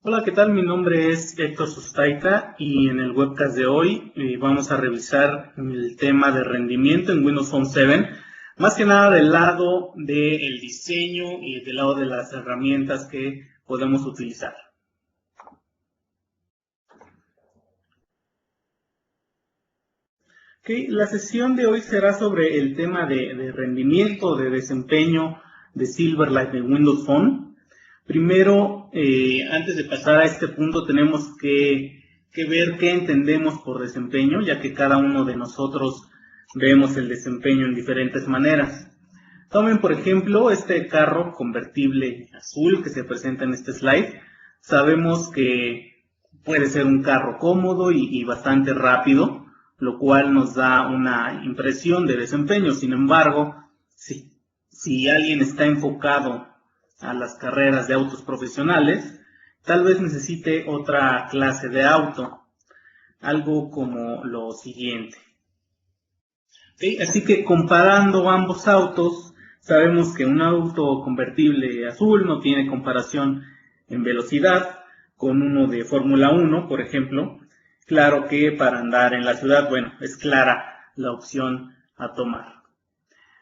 Hola, ¿qué tal? Mi nombre es Héctor Sustaita y en el webcast de hoy vamos a revisar el tema de rendimiento en Windows Phone 7, más que nada del lado del diseño y del lado de las herramientas que podemos utilizar. La sesión de hoy será sobre el tema de rendimiento, de desempeño de Silverlight en Windows Phone. Primero, antes de pasar a este punto, tenemos que ver qué entendemos por desempeño, ya que cada uno de nosotros vemos el desempeño en diferentes maneras. Tomen, por ejemplo, este carro convertible azul que se presenta en este slide. Sabemos que puede ser un carro cómodo y bastante rápido, lo cual nos da una impresión de desempeño. Sin embargo, si alguien está enfocado a las carreras de autos profesionales, tal vez necesite otra clase de auto, algo como lo siguiente. Así que comparando ambos autos, sabemos que un auto convertible azul no tiene comparación en velocidad con uno de Fórmula 1, por ejemplo. Claro que para andar en la ciudad, bueno, es clara la opción a tomar.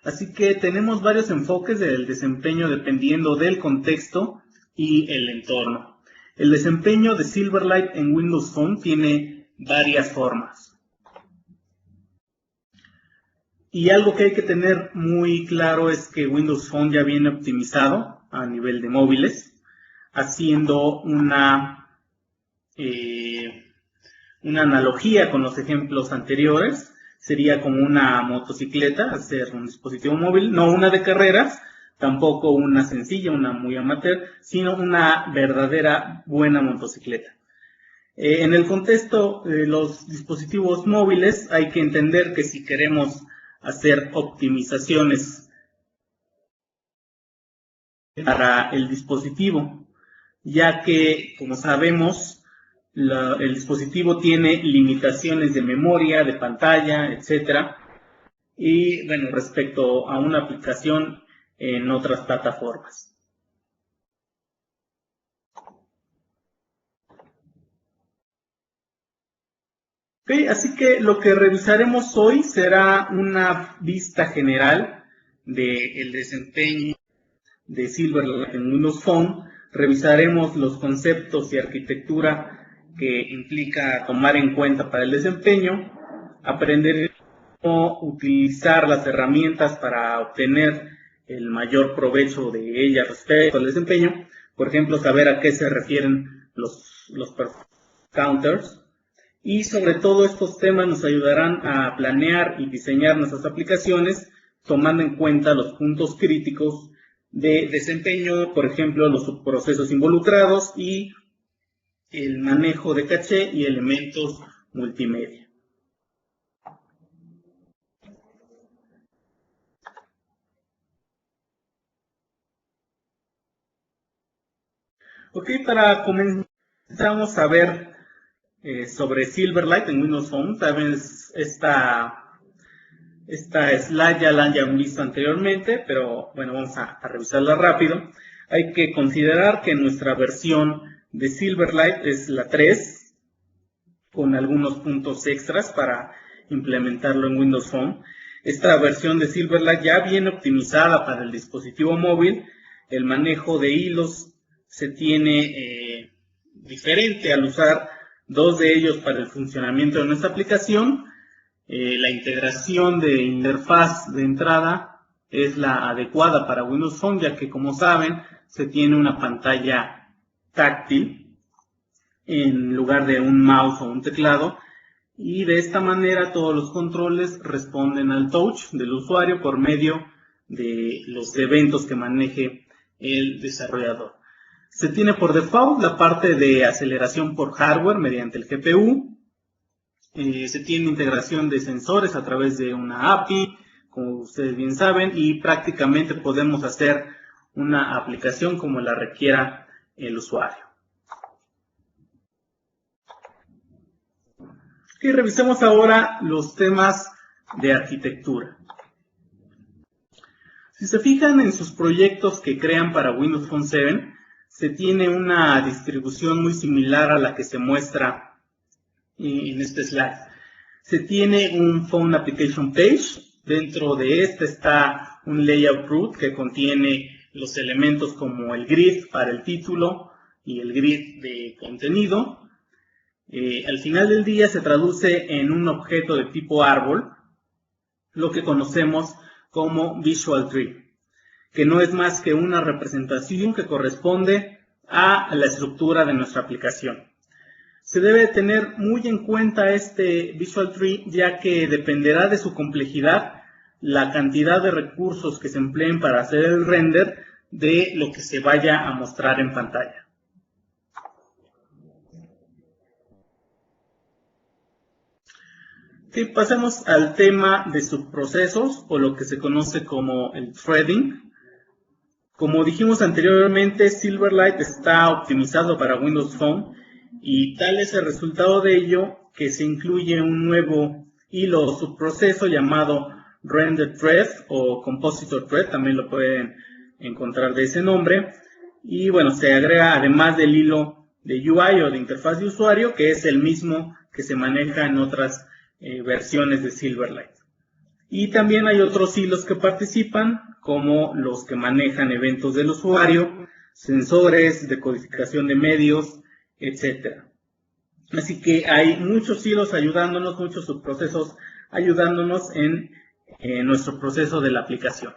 Así que tenemos varios enfoques del desempeño dependiendo del contexto y el entorno. El desempeño de Silverlight en Windows Phone tiene varias formas. Y algo que hay que tener muy claro es que Windows Phone ya viene optimizado a nivel de móviles, haciendo una analogía con los ejemplos anteriores. Sería como una motocicleta, hacer un dispositivo móvil, no una de carreras, tampoco una sencilla, una muy amateur, sino una verdadera buena motocicleta. En el contexto de los dispositivos móviles hay que entender que si queremos hacer optimizaciones para el dispositivo, ya que, como sabemos, el dispositivo tiene limitaciones de memoria, de pantalla, etcétera, y bueno, respecto a una aplicación en otras plataformas. Así que lo que revisaremos hoy será una vista general del desempeño de Silverlight en Windows Phone. Revisaremos los conceptos y arquitectura que implica tomar en cuenta para el desempeño, aprender cómo utilizar las herramientas para obtener el mayor provecho de ellas respecto al desempeño, por ejemplo, saber a qué se refieren los counters, y sobre todo estos temas nos ayudarán a planear y diseñar nuestras aplicaciones tomando en cuenta los puntos críticos de desempeño, por ejemplo, los subprocesos involucrados y el manejo de caché y elementos multimedia. Ok, para comenzar vamos a ver sobre Silverlight en Windows Phone. Saben, esta slide ya la han visto anteriormente, pero bueno, vamos a revisarla rápido. Hay que considerar que nuestra versión de Silverlight es la 3, con algunos puntos extras para implementarlo en Windows Phone. Esta versión de Silverlight ya viene optimizada para el dispositivo móvil. El manejo de hilos se tiene diferente al usar dos de ellos para el funcionamiento de nuestra aplicación. La integración de interfaz de entrada es la adecuada para Windows Phone, ya que, como saben, se tiene una pantalla táctil en lugar de un mouse o un teclado, y de esta manera todos los controles responden al touch del usuario por medio de los eventos que maneje el desarrollador. Se tiene por default la parte de aceleración por hardware mediante el GPU. Se tiene integración de sensores a través de una API, como ustedes bien saben, y prácticamente podemos hacer una aplicación como la requiera el usuario. Y revisemos ahora los temas de arquitectura. Si se fijan en sus proyectos que crean para Windows Phone 7, se tiene una distribución muy similar a la que se muestra en este slide. Se tiene un Phone Application Page. Dentro de este está un Layout Root que contiene los elementos como el grid para el título y el grid de contenido. Al final del día se traduce en un objeto de tipo árbol, lo que conocemos como Visual Tree, que no es más que una representación que corresponde a la estructura de nuestra aplicación. Se debe tener muy en cuenta este Visual Tree, ya que dependerá de su complejidad la cantidad de recursos que se empleen para hacer el render de lo que se vaya a mostrar en pantalla. Sí, pasemos al tema de subprocesos, o lo que se conoce como el threading. Como dijimos anteriormente, Silverlight está optimizado para Windows Phone y tal es el resultado de ello que se incluye un nuevo hilo o subproceso llamado Render Thread o Compositor Thread, también lo pueden encontrar de ese nombre. Y bueno, se agrega además del hilo de UI o de interfaz de usuario, que es el mismo que se maneja en otras versiones de Silverlight. Y también hay otros hilos que participan, como los que manejan eventos del usuario, sensores, decodificación de medios, etc. Así que hay muchos hilos ayudándonos, muchos subprocesos ayudándonos en nuestro proceso de la aplicación.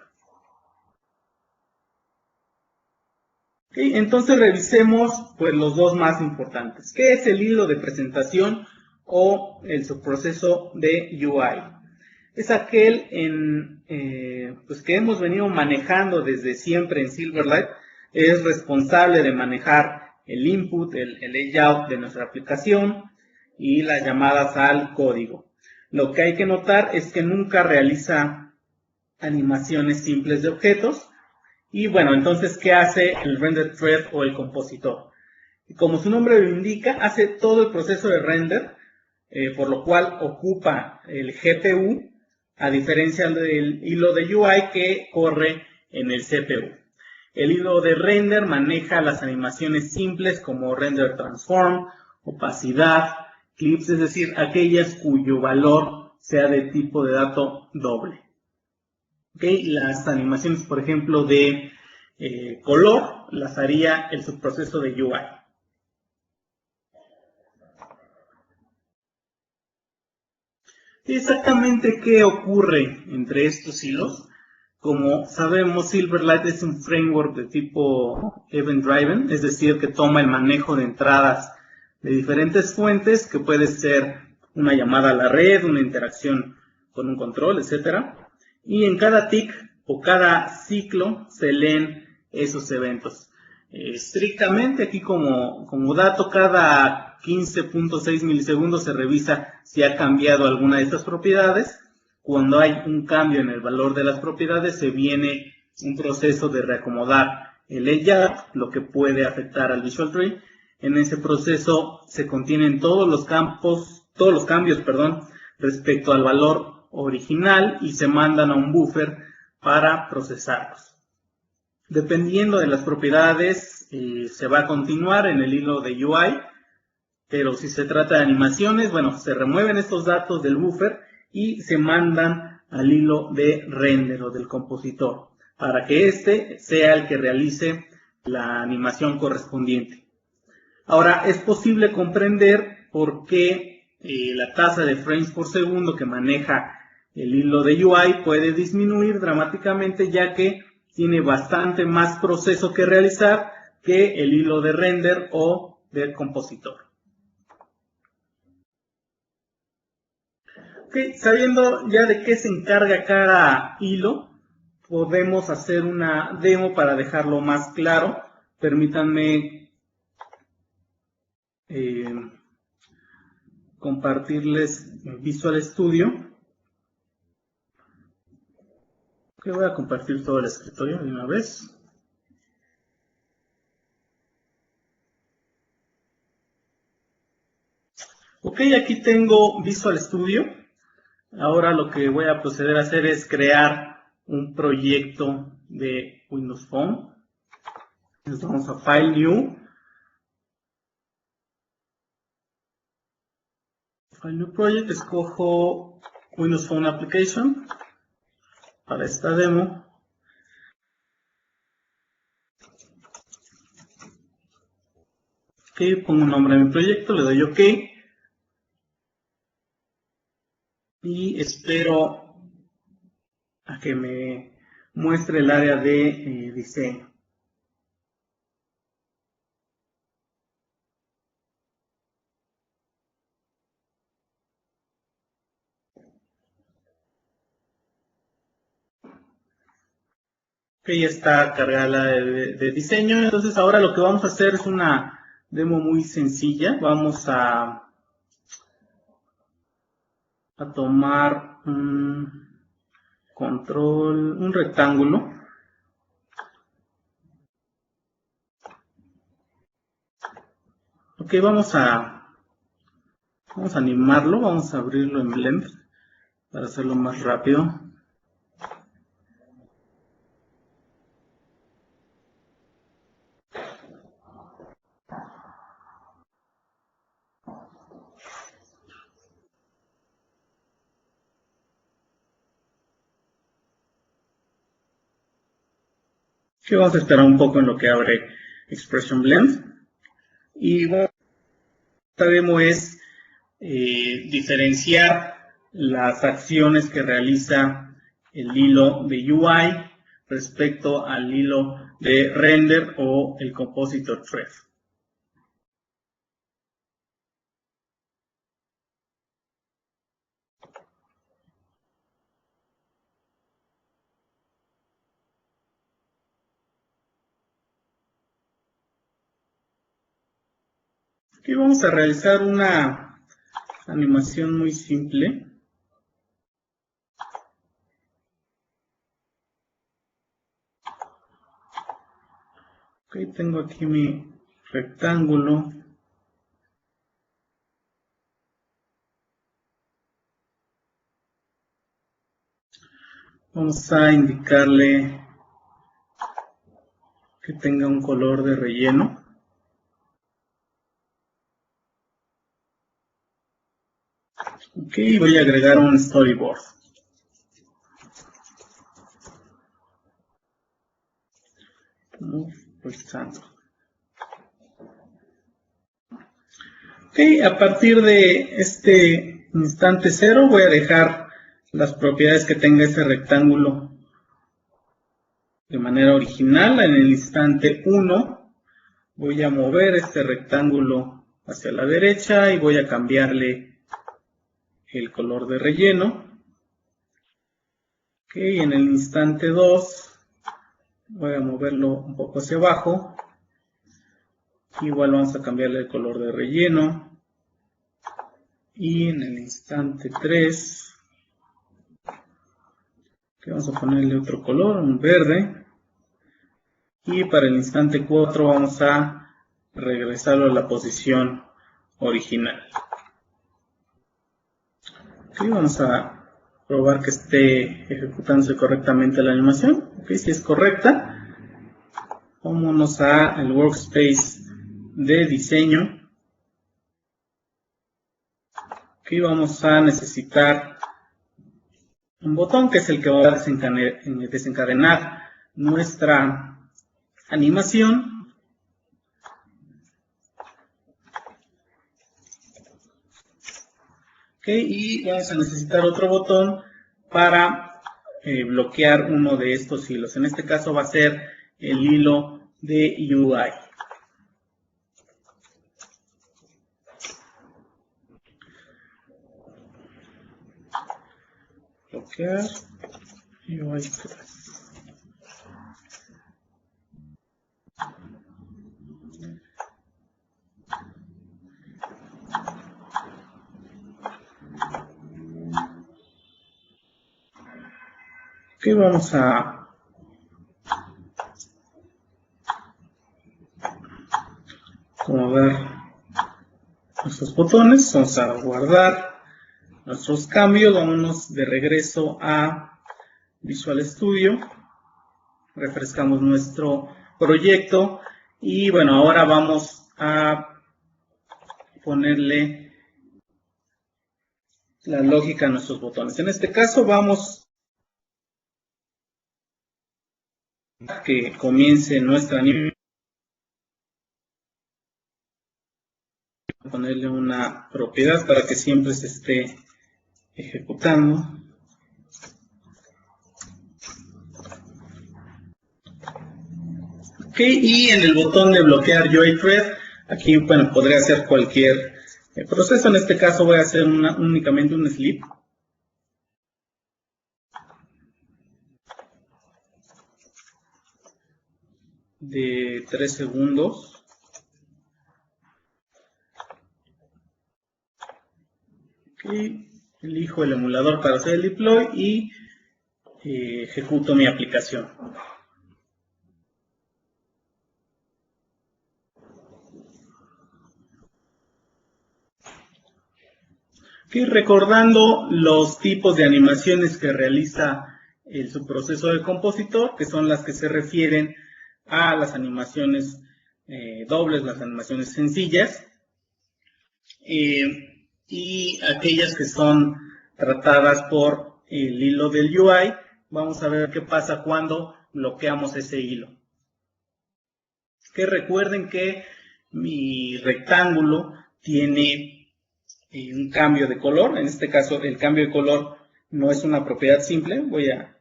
Okay, entonces revisemos pues, los dos más importantes. ¿Qué es el hilo de presentación o el subproceso de UI? Es aquel pues que hemos venido manejando desde siempre en Silverlight. Es responsable de manejar el input, el layout de nuestra aplicación y las llamadas al código. Lo que hay que notar es que nunca realiza animaciones simples de objetos. Y bueno, entonces, ¿qué hace el render thread o el compositor? Como su nombre lo indica, hace todo el proceso de render, por lo cual ocupa el GPU, a diferencia del hilo de UI que corre en el CPU. El hilo de render maneja las animaciones simples como render transform, opacidad, clips, es decir, aquellas cuyo valor sea de tipo de dato doble. Okay, las animaciones, por ejemplo, de color, las haría el subproceso de UI. Exactamente qué ocurre entre estos hilos. Como sabemos, Silverlight es un framework de tipo Event Driven, es decir, que toma el manejo de entradas de diferentes fuentes, que puede ser una llamada a la red, una interacción con un control, etc. Y en cada tick o cada ciclo se leen esos eventos. Estrictamente aquí como dato, cada 15.6 milisegundos se revisa si ha cambiado alguna de estas propiedades. Cuando hay un cambio en el valor de las propiedades, se viene un proceso de reacomodar el layout, lo que puede afectar al Visual Tree. En ese proceso se contienen todos los cambios, respecto al valor original y se mandan a un buffer para procesarlos. Dependiendo de las propiedades, se va a continuar en el hilo de UI, pero si se trata de animaciones, bueno, se remueven estos datos del buffer y se mandan al hilo de render o del compositor, para que éste sea el que realice la animación correspondiente. Ahora, es posible comprender por qué la tasa de frames por segundo que maneja el hilo de UI puede disminuir dramáticamente, ya que tiene bastante más proceso que realizar que el hilo de render o del compositor. Okay, sabiendo ya de qué se encarga cada hilo, podemos hacer una demo para dejarlo más claro. Permítanme compartirles Visual Studio. Okay, voy a compartir todo el escritorio de una vez. Ok, aquí tengo Visual Studio. Ahora lo que voy a proceder a hacer es crear un proyecto de Windows Phone. Entonces vamos a File, New. File, New Project. Escojo Windows Phone Application para esta demo. Ok, pongo un nombre a mi proyecto, le doy OK. Y espero a que me muestre el área de diseño. Ok, ya está cargada la de diseño. Entonces ahora lo que vamos a hacer es una demo muy sencilla. Vamos a tomar un control, un rectángulo. Ok, vamos a animarlo, vamos a abrirlo en Blend para hacerlo más rápido. Ok, vamos a esperar un poco en lo que abre Expression Blend. Y bueno, esta demo es diferenciar las acciones que realiza el hilo de UI respecto al hilo de render o el compositor thread. Aquí vamos a realizar una animación muy simple. Ok, tengo aquí mi rectángulo. Vamos a indicarle que tenga un color de relleno. Ok, voy a agregar un storyboard. Ok, a partir de este instante 0 voy a dejar las propiedades que tenga este rectángulo de manera original. En el instante 1 voy a mover este rectángulo hacia la derecha y voy a cambiarle el color de relleno. Ok, en el instante 2 voy a moverlo un poco hacia abajo. Igual vamos a cambiarle el color de relleno. Y en el instante 3, vamos a ponerle otro color, un verde. Y para el instante 4 vamos a regresarlo a la posición original. Ok, vamos a probar que esté ejecutándose correctamente la animación. Ok, si es correcta, vámonos al workspace de diseño. Aquí vamos a necesitar un botón que es el que va a desencadenar nuestra animación. Ok, y vamos a necesitar otro botón para bloquear uno de estos hilos. En este caso va a ser el hilo de UI. Bloquear UI 3. Ok, vamos a acomodar nuestros botones, vamos a guardar nuestros cambios, vámonos de regreso a Visual Studio, refrescamos nuestro proyecto. Y bueno, ahora vamos a ponerle la lógica a nuestros botones. En este caso vamos a que comience nuestra animación. Ponerle una propiedad para que siempre se esté ejecutando. Ok, y en el botón de bloquear UI Thread, aquí bueno, podría hacer cualquier proceso. En este caso voy a hacer únicamente un sleep. De 3 segundos. Okay. Elijo el emulador para hacer el deploy y ejecuto mi aplicación. Okay. Recordando los tipos de animaciones que realiza el subproceso del compositor, que son las que se refieren a las animaciones dobles, las animaciones sencillas, y aquellas que son tratadas por el hilo del UI. Vamos a ver qué pasa cuando bloqueamos ese hilo. Que recuerden que mi rectángulo tiene un cambio de color. En este caso el cambio de color no es una propiedad simple. Voy a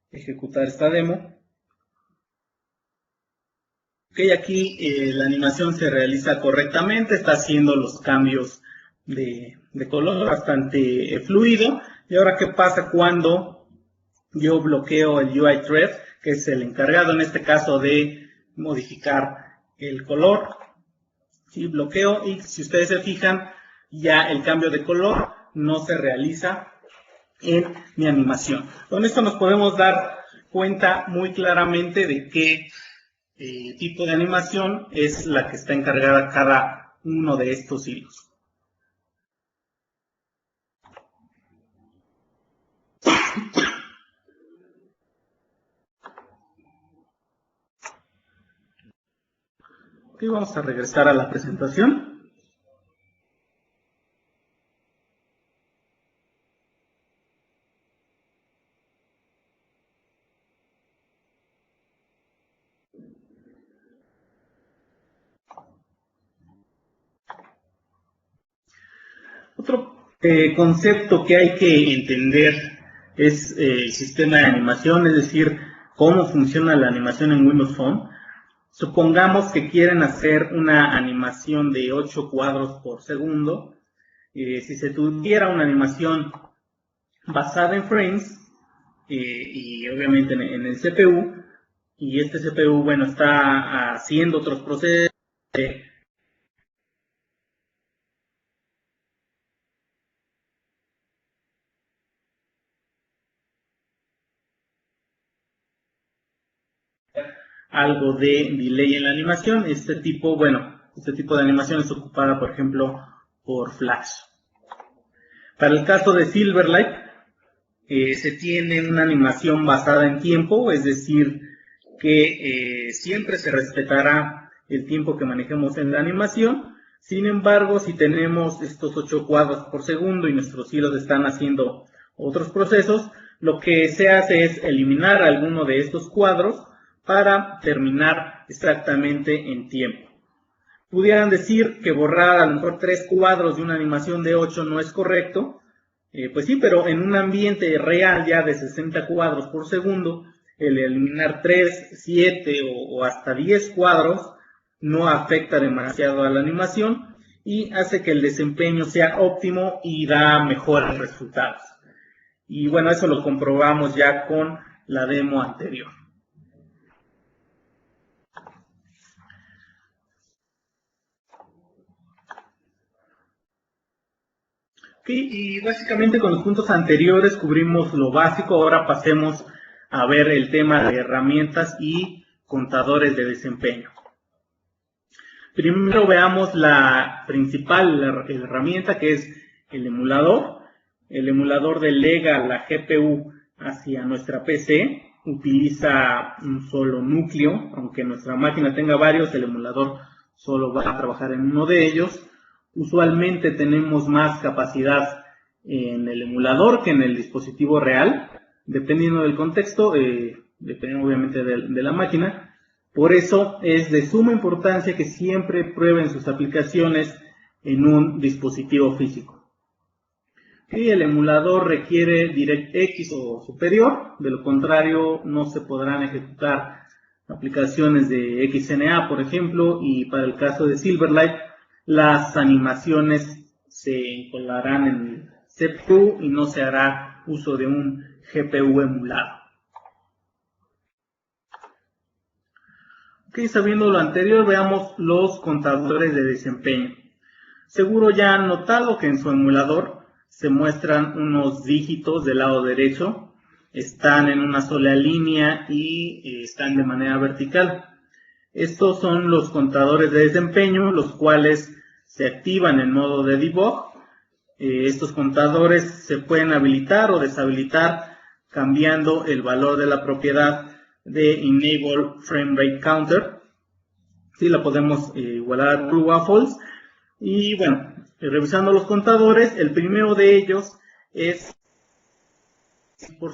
ejecutar esta demo. Ok, aquí la animación se realiza correctamente, está haciendo los cambios de color bastante fluido. Y ahora, ¿qué pasa cuando yo bloqueo el UI Thread, que es el encargado en este caso de modificar el color? Sí, bloqueo, y si ustedes se fijan, ya el cambio de color no se realiza en mi animación. Con esto nos podemos dar cuenta muy claramente de qué tipo de animación es la que está encargada cada uno de estos hilos. Ok, vamos a regresar a la presentación. Otro concepto que hay que entender es el sistema de animación, es decir, cómo funciona la animación en Windows Phone. Supongamos que quieren hacer una animación de 8 cuadros por segundo. Si se tuviera una animación basada en frames, y obviamente en el CPU, y este CPU, bueno, está haciendo otros procesos, algo de delay en la animación. Este tipo de animación es ocupada, por ejemplo, por Flash. Para el caso de Silverlight, se tiene una animación basada en tiempo, es decir, que siempre se respetará el tiempo que manejemos en la animación. Sin embargo, si tenemos estos 8 cuadros por segundo y nuestros hilos están haciendo otros procesos, lo que se hace es eliminar alguno de estos cuadros para terminar exactamente en tiempo. Pudieran decir que borrar a lo mejor 3 cuadros de una animación de 8 no es correcto. Pues sí, pero en un ambiente real ya de 60 cuadros por segundo, el eliminar 3, 7 o hasta 10 cuadros no afecta demasiado a la animación y hace que el desempeño sea óptimo y da mejores resultados. Y bueno, eso lo comprobamos ya con la demo anterior. Y básicamente con los puntos anteriores cubrimos lo básico. Ahora pasemos a ver el tema de herramientas y contadores de desempeño. Primero veamos la principal herramienta, que es el emulador. El emulador delega la GPU hacia nuestra PC utiliza un solo núcleo, aunque nuestra máquina tenga varios, el emulador solo va a trabajar en uno de ellos. Usualmente tenemos más capacidad en el emulador que en el dispositivo real, dependiendo del contexto, dependiendo obviamente de la máquina. Por eso es de suma importancia que siempre prueben sus aplicaciones en un dispositivo físico. Y el emulador requiere DirectX o superior, de lo contrario no se podrán ejecutar aplicaciones de XNA, por ejemplo, y para el caso de Silverlight, las animaciones se encolarán en CPU y no se hará uso de un GPU emulado. Ok, sabiendo lo anterior, veamos los contadores de desempeño. Seguro ya han notado que en su emulador se muestran unos dígitos del lado derecho, están en una sola línea y están de manera vertical. Estos son los contadores de desempeño, los cuales se activan en modo de debug. Estos contadores se pueden habilitar o deshabilitar cambiando el valor de la propiedad de Enable Frame Rate Counter. Sí, la podemos igualar a true o false. Y bueno, revisando los contadores, el primero de ellos es por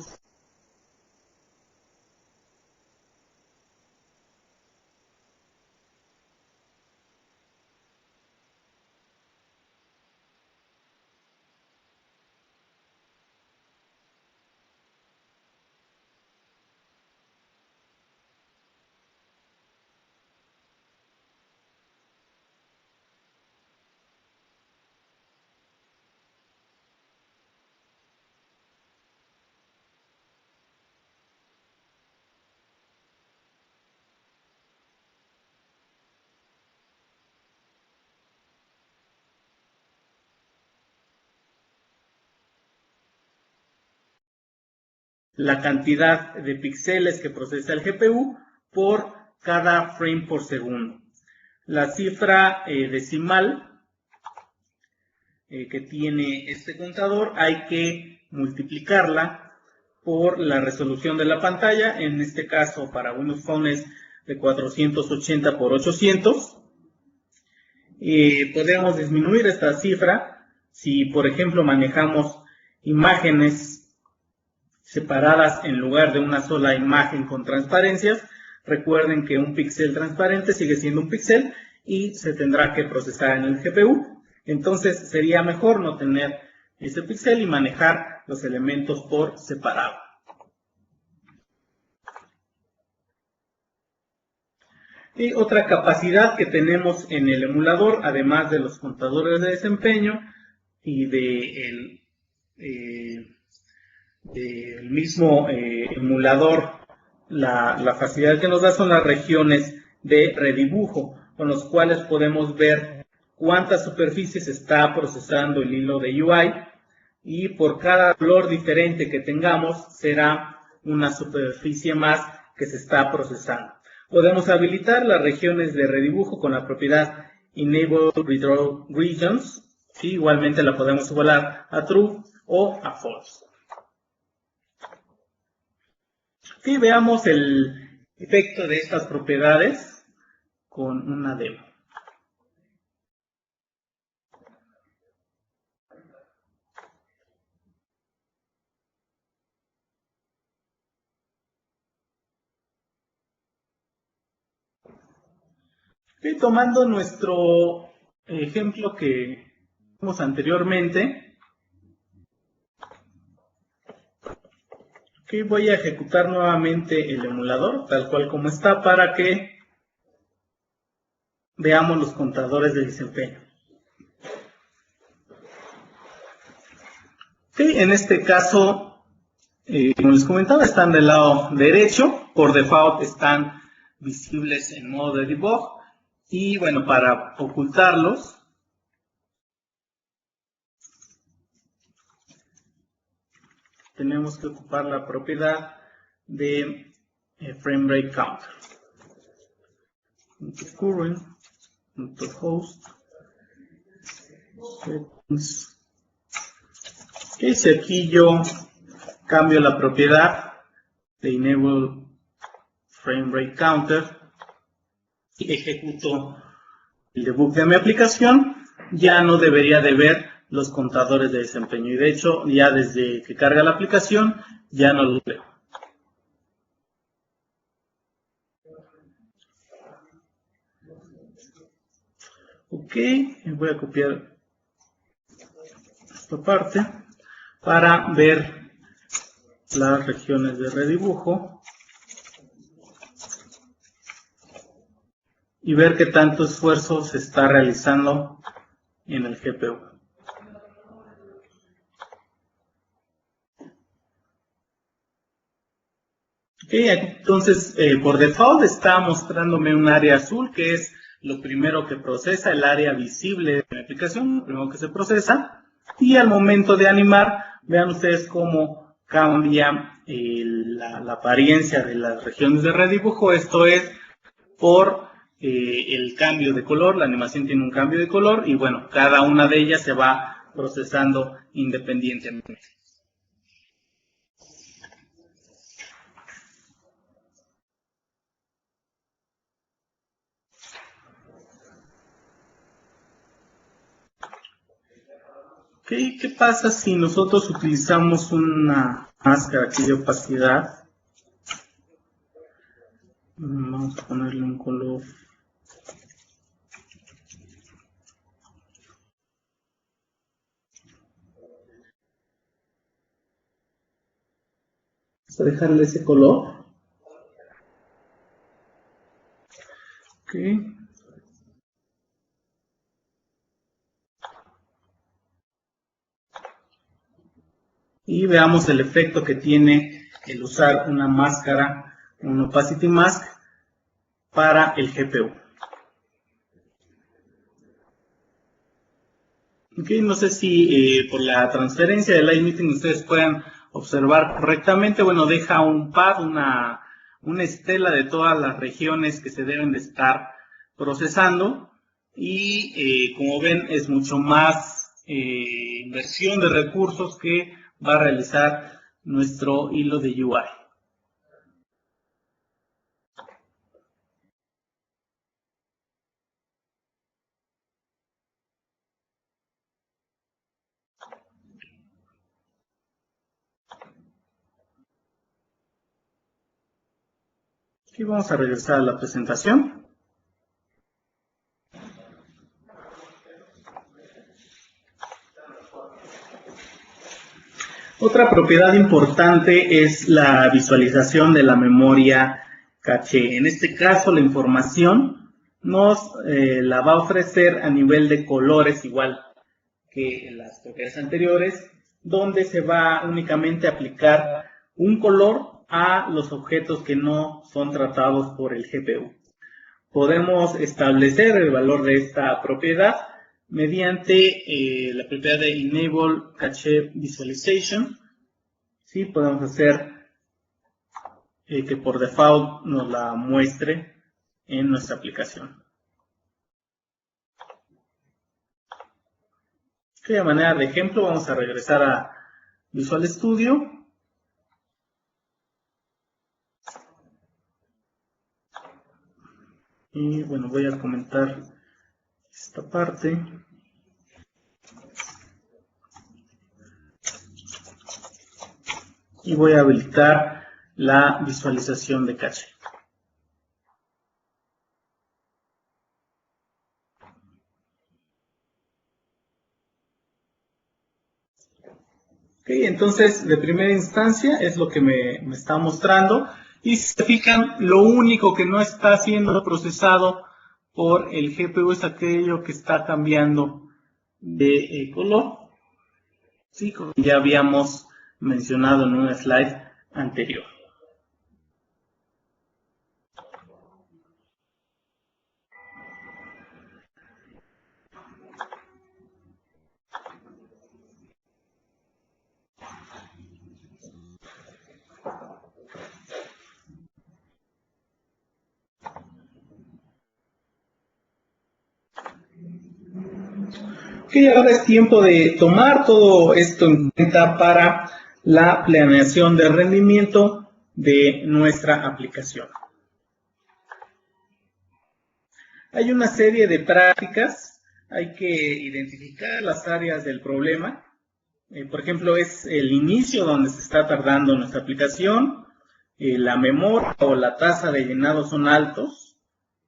la cantidad de píxeles que procesa el GPU por cada frame por segundo. La cifra decimal que tiene este contador hay que multiplicarla por la resolución de la pantalla. En este caso para Windows Phone es de 480 por 800. Podemos disminuir esta cifra si, por ejemplo, manejamos imágenes separadas en lugar de una sola imagen con transparencias. Recuerden que un píxel transparente sigue siendo un píxel y se tendrá que procesar en el GPU. Entonces sería mejor no tener ese píxel y manejar los elementos por separado. Y otra capacidad que tenemos en el emulador, además de los contadores de desempeño y del mismo emulador, la facilidad que nos da son las regiones de redibujo, con los cuales podemos ver cuántas superficies está procesando el hilo de UI, y por cada color diferente que tengamos será una superficie más que se está procesando. Podemos habilitar las regiones de redibujo con la propiedad Enable Redraw Regions, y igualmente la podemos igualar a True o a False. Y veamos el efecto de estas propiedades con una demo. Y tomando nuestro ejemplo que vimos anteriormente, voy a ejecutar nuevamente el emulador, tal cual como está, para que veamos los contadores de desempeño. En este caso, como les comentaba, están del lado derecho. Por default están visibles en modo de debug. Y bueno, para ocultarlos, tenemos que ocupar la propiedad de frame rate counter. Current, host, settings. Y si aquí yo cambio la propiedad de Enable Frame Rate Counter y ejecuto el debug de mi aplicación, ya no debería de ver los contadores de desempeño. Y de hecho, ya desde que carga la aplicación, ya no los veo. Ok, voy a copiar esta parte para ver las regiones de redibujo y ver qué tanto esfuerzo se está realizando en el GPU. Ok, entonces por default está mostrándome un área azul que es lo primero que procesa, el área visible de mi aplicación, lo primero que se procesa. Y al momento de animar, vean ustedes cómo cambia la apariencia de las regiones de redibujo. Esto es por el cambio de color, la animación tiene un cambio de color y bueno, cada una de ellas se va procesando independientemente. ¿Qué pasa si nosotros utilizamos una máscara aquí de opacidad? Vamos a ponerle un color. Vamos a dejarle ese color. Ok. Y veamos el efecto que tiene el usar una máscara, un opacity mask para el GPU. Ok, no sé si por la transferencia de Live Meeting ustedes puedan observar correctamente. Bueno, deja un pad, una estela de todas las regiones que se deben de estar procesando. Y como ven, es mucho más inversión de recursos que va a realizar nuestro hilo de UI. Aquí vamos a regresar a la presentación. Otra propiedad importante es la visualización de la memoria caché. En este caso, la información nos la va a ofrecer a nivel de colores, igual que en las propiedades anteriores, donde se va únicamente a aplicar un color a los objetos que no son tratados por el GPU. Podemos establecer el valor de esta propiedad mediante la propiedad de Enable Cache Visualization. ¿Sí? Podemos hacer que por default nos la muestre en nuestra aplicación. De manera de ejemplo, vamos a regresar a Visual Studio. Y bueno, voy a comentar esta parte. Y voy a habilitar la visualización de caché. Ok, entonces de primera instancia es lo que me está mostrando. Y si se fijan, lo único que no está siendo procesado por el GPU es aquello que está cambiando de color. Sí, como ya habíamos mencionado en un slide anterior. Ok, ahora es tiempo de tomar todo esto en cuenta para la planeación de rendimiento de nuestra aplicación. Hay una serie de prácticas, hay que identificar las áreas del problema. Por ejemplo, es el inicio donde se está tardando nuestra aplicación, la memoria o la tasa de llenado son altos,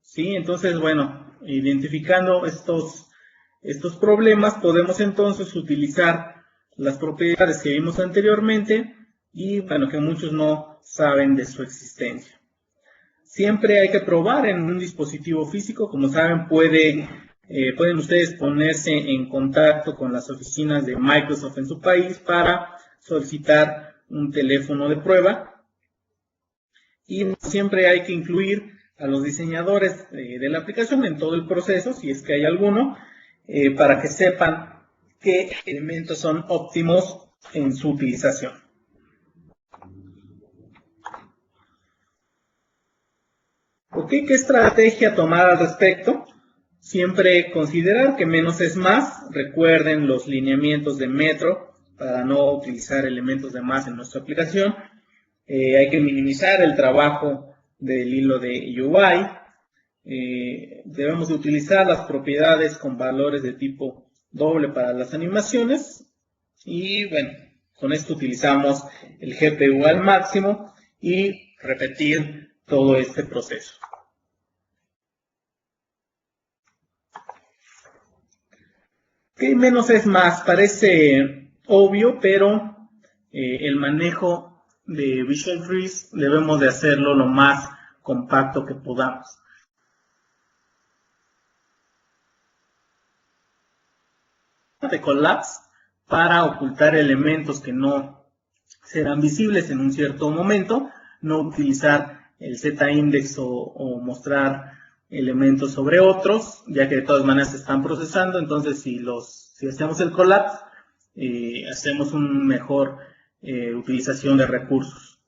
¿sí? Entonces, bueno, identificando estos problemas, podemos entonces utilizar las propiedades que vimos anteriormente y, bueno, que muchos no saben de su existencia. Siempre hay que probar en un dispositivo físico. Como saben, pueden ustedes ponerse en contacto con las oficinas de Microsoft en su país para solicitar un teléfono de prueba. Y siempre hay que incluir a los diseñadores de la aplicación en todo el proceso, si es que hay alguno, para que sepan qué elementos son óptimos en su utilización. ¿Ok? ¿Qué estrategia tomar al respecto? Siempre considerar que menos es más. Recuerden los lineamientos de Metro para no utilizar elementos de más en nuestra aplicación. Hay que minimizar el trabajo del hilo de UI. Debemos de utilizar las propiedades con valores de tipo doble para las animaciones. Y bueno, con esto utilizamos el GPU al máximo y repetir todo este proceso. ¿Qué menos es más? Parece obvio, pero el manejo de Visual Freeze debemos de hacerlo lo más compacto que podamos. De collapse para ocultar elementos que no serán visibles en un cierto momento, no utilizar el Z-index o mostrar elementos sobre otros, ya que de todas maneras se están procesando. Entonces si hacemos el collapse, hacemos una mejor utilización de recursos.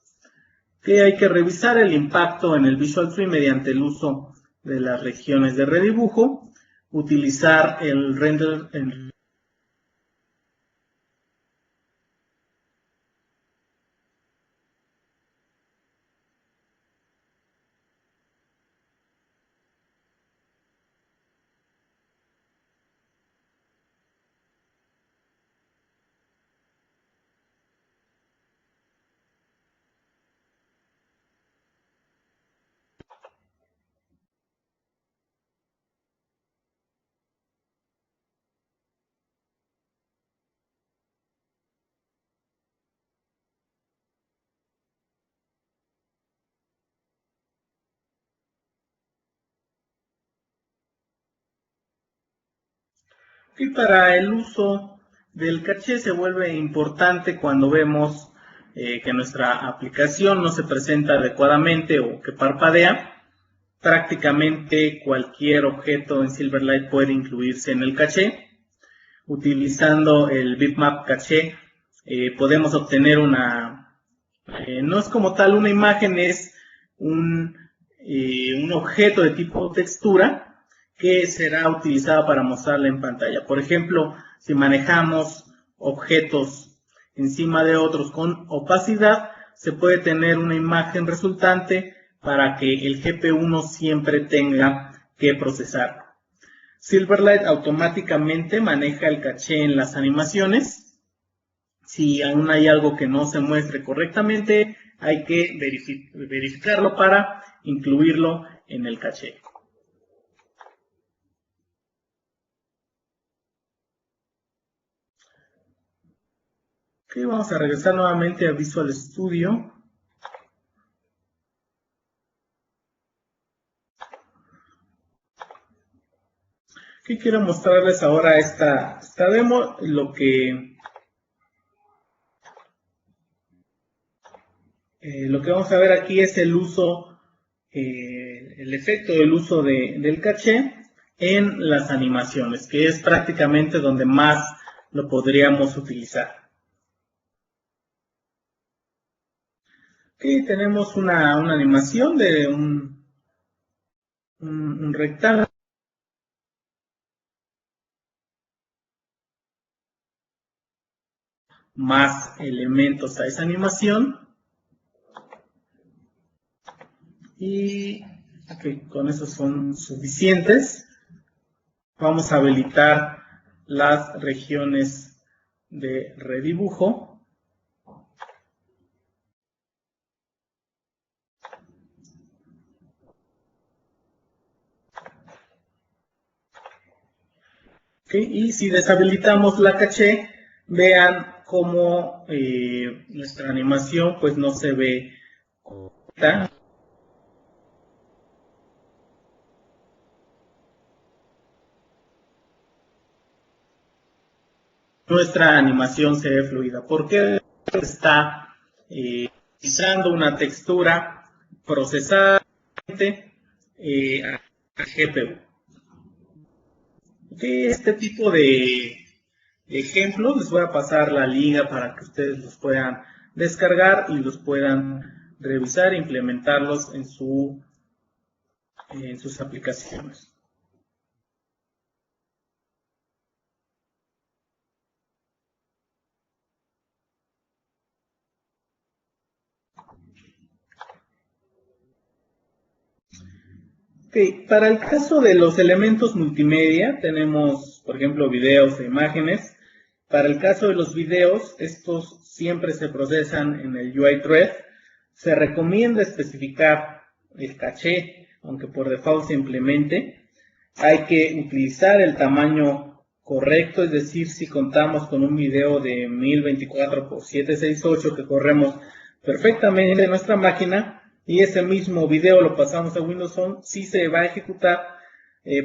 Que hay que revisar el impacto en el Visual Tree mediante el uso de las regiones de redibujo, utilizar el render Y para el uso del caché se vuelve importante cuando vemos que nuestra aplicación no se presenta adecuadamente o que parpadea. Prácticamente cualquier objeto en Silverlight puede incluirse en el caché. Utilizando el bitmap caché podemos obtener no es como tal una imagen, es un objeto de tipo textura que será utilizada para mostrarla en pantalla. Por ejemplo, si manejamos objetos encima de otros con opacidad, se puede tener una imagen resultante para que el GPU no siempre tenga que procesarlo. Silverlight automáticamente maneja el caché en las animaciones. Si aún hay algo que no se muestre correctamente, hay que verificarlo para incluirlo en el caché. Ok, vamos a regresar nuevamente a Visual Studio. Aquí quiero mostrarles ahora esta demo. Lo que vamos a ver aquí es el uso, el efecto del uso del caché en las animaciones, que es prácticamente donde más lo podríamos utilizar. Aquí tenemos una animación de un rectángulo más elementos a esa animación. Y con eso son suficientes. Vamos a habilitar las regiones de redibujo. Y si deshabilitamos la caché, vean cómo nuestra animación pues no se ve correcta. Nuestra animación se ve fluida. ¿Por qué? Está utilizando una textura procesada a GPU. Este tipo de ejemplos les voy a pasar la liga para que ustedes los puedan descargar y los puedan revisar e implementarlos en sus aplicaciones. Para el caso de los elementos multimedia, tenemos, por ejemplo, videos e imágenes. Para el caso de los videos, estos siempre se procesan en el UI thread. Se recomienda especificar el caché, aunque por default se implemente. Hay que utilizar el tamaño correcto, es decir, si contamos con un video de 1024 x 768 que corremos perfectamente en nuestra máquina, y ese mismo video lo pasamos a Windows Phone, sí se va a ejecutar,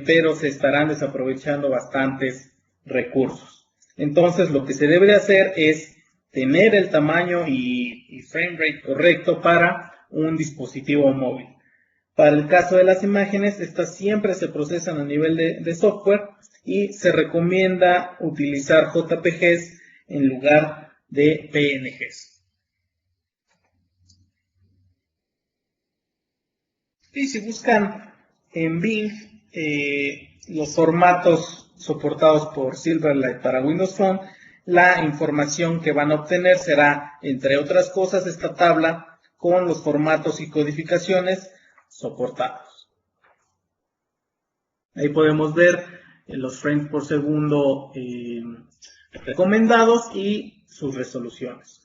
pero se estarán desaprovechando bastantes recursos. Entonces, lo que se debe de hacer es tener el tamaño y frame rate correcto para un dispositivo móvil. Para el caso de las imágenes, estas siempre se procesan a nivel de software y se recomienda utilizar JPGs en lugar de PNGs. Y si buscan en Bing los formatos soportados por Silverlight para Windows Phone, la información que van a obtener será, entre otras cosas, esta tabla con los formatos y codificaciones soportados. Ahí podemos ver los frames por segundo recomendados y sus resoluciones.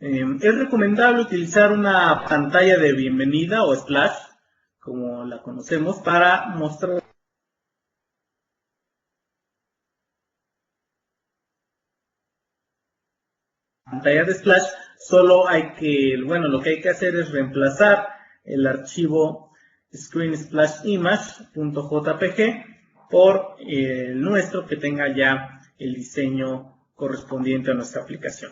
Es recomendable utilizar una pantalla de bienvenida o splash, como la conocemos, para mostrar pantalla de splash. Solo hay que, lo que hay que hacer es reemplazar el archivo screen/splash-image.jpg por el nuestro que tenga ya el diseño correspondiente a nuestra aplicación.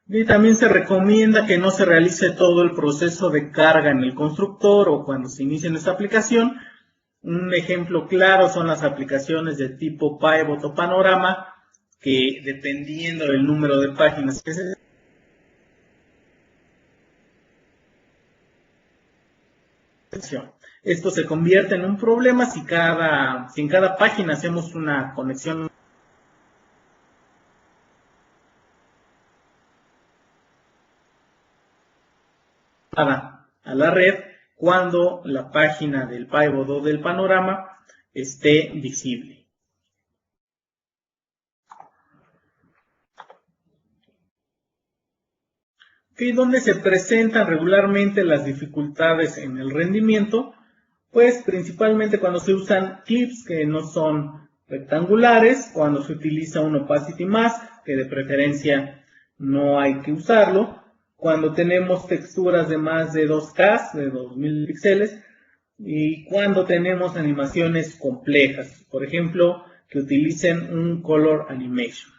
Y también se recomienda que no se realice todo el proceso de carga en el constructor o cuando se inicie nuestra aplicación. Un ejemplo claro son las aplicaciones de tipo Pivot o Panorama, que dependiendo del número de páginas que se esto se convierte en un problema si en cada página hacemos una conexión a la red cuando la página del Pivot o del Panorama esté visible. ¿Dónde se presentan regularmente las dificultades en el rendimiento? Pues principalmente cuando se usan clips que no son rectangulares, cuando se utiliza un opacity mask, que de preferencia no hay que usarlo, cuando tenemos texturas de más de 2K, de 2000 píxeles, y cuando tenemos animaciones complejas, por ejemplo, que utilicen un color animation.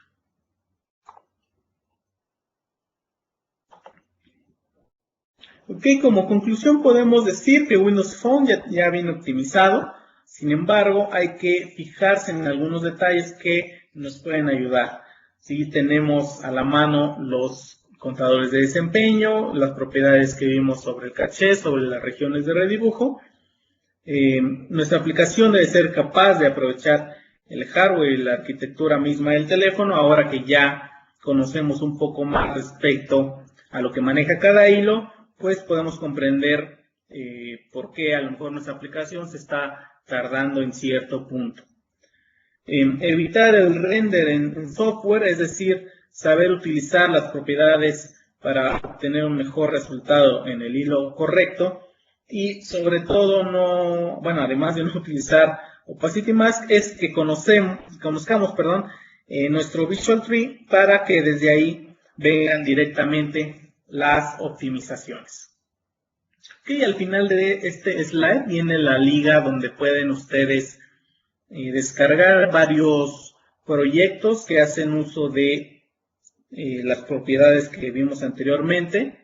Como conclusión podemos decir que Windows Phone ya viene optimizado, sin embargo hay que fijarse en algunos detalles que nos pueden ayudar. Si tenemos a la mano los contadores de desempeño, las propiedades que vimos sobre el caché, sobre las regiones de redibujo, nuestra aplicación debe ser capaz de aprovechar el hardware y la arquitectura misma del teléfono. Ahora que ya conocemos un poco más respecto a lo que maneja cada hilo, pues podemos comprender por qué a lo mejor nuestra aplicación se está tardando en cierto punto. Evitar el render en software, es decir, saber utilizar las propiedades para obtener un mejor resultado en el hilo correcto, y sobre todo además de no utilizar Opacity Mask, es que conozcamos nuestro Visual Tree para que desde ahí vengan directamente las optimizaciones. Y al final de este slide viene la liga donde pueden ustedes descargar varios proyectos que hacen uso de las propiedades que vimos anteriormente.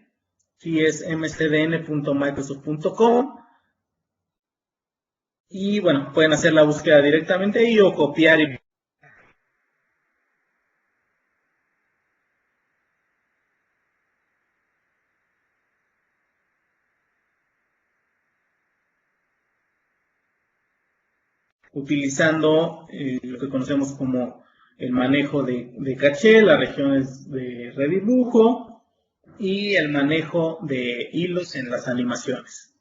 Aquí es mcdn.microsoft.com y bueno, pueden hacer la búsqueda directamente ahí o copiar y utilizando lo que conocemos como el manejo de caché, las regiones de redibujo y el manejo de hilos en las animaciones.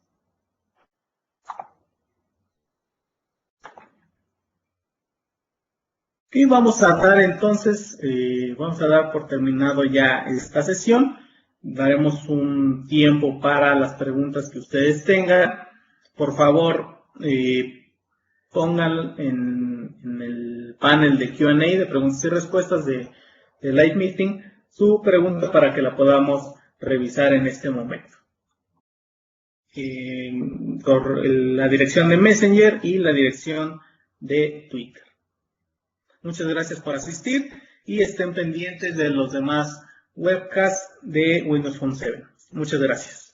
Y vamos a dar entonces, vamos a dar por terminado ya esta sesión. Daremos un tiempo para las preguntas que ustedes tengan. Por favor, pongan en el panel de Q&A de preguntas y respuestas de Live Meeting su pregunta para que la podamos revisar en este momento. La dirección de Messenger y la dirección de Twitter. Muchas gracias por asistir y estén pendientes de los demás webcasts de Windows Phone 7. Muchas gracias.